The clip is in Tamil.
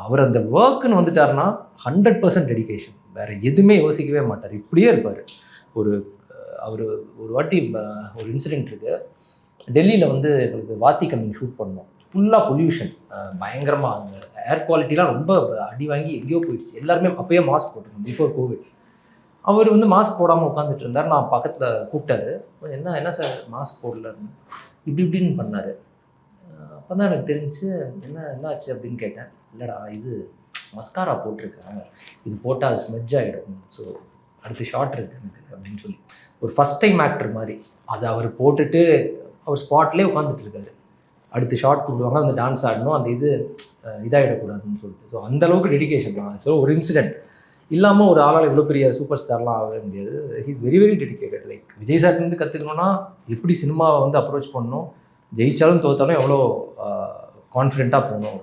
அவர் அந்த ஒர்க்குன்னு வந்துட்டாருன்னா 100% டெடிகேஷன், வேறு எதுவுமே யோசிக்கவே மாட்டார், இப்படியே இருப்பார். ஒரு அவர் ஒரு வாட்டி ஒரு இன்சிடென்ட் இருக்குது. டெல்லியில் வந்து எங்களுக்கு வாத்தி கம்மிங் ஷூட் பண்ணோம். ஃபுல்லாக பொல்யூஷன், பயங்கரமாக அந்த ஏர் குவாலிட்டிலாம் ரொம்ப அடி வாங்கி எங்கேயோ போயிடுச்சு. எல்லாருமே அப்போயே மாஸ்க் போட்டுருந்தோம், பிஃபோர் கோவிட். அவர் வந்து மாஸ்க் போடாமல் உட்காந்துட்டு இருந்தார். நான் பக்கத்தில் கூப்பிட்டாரு, என்ன என்ன சார் மாஸ்க் போடலன்னு இப்படின்னு பண்ணார். அப்போ தான் எனக்கு தெரிஞ்சு என்னாச்சு அப்படின்னு கேட்டேன். இல்லைடா, இது மஸ்காரா போட்டிருக்கேன், இது போட்டால் அது ஸ்மெட்ஜ் ஆகிடும், ஸோ அடுத்த ஷாட் இருக்கு எனக்கு அப்படின்னு சொல்லி ஒரு ஃபஸ்ட் டைம் ஆக்டர் மாதிரி அதை அவர் போட்டுட்டு அவர் ஸ்பாட்லேயே உட்காந்துட்டு இருக்காரு. அடுத்த ஷாட் கூப்பிடுவாங்க, அந்த டான்ஸ் ஆடணும், அந்த இது இதாகிடக்கூடாதுன்னு சொல்லிட்டு. ஸோ அந்தளவுக்கு டெடிகேஷன் தான். ஸோ ஒரு இன்சிடென்ட் இல்லாமல் ஒரு ஆளால் இவ்வளோ பெரிய சூப்பர் ஸ்டார்லாம் ஆகவே முடியாது. He is very very dedicated. Like Vijay சார்லேருந்து கற்றுக்கணுன்னா எப்படி சினிமாவை வந்து அப்ரோச் பண்ணணும், ஜெயிச்சாலும் தோத்தாலும் எவ்வளோ கான்ஃபிடென்ட்டாக போகணும்.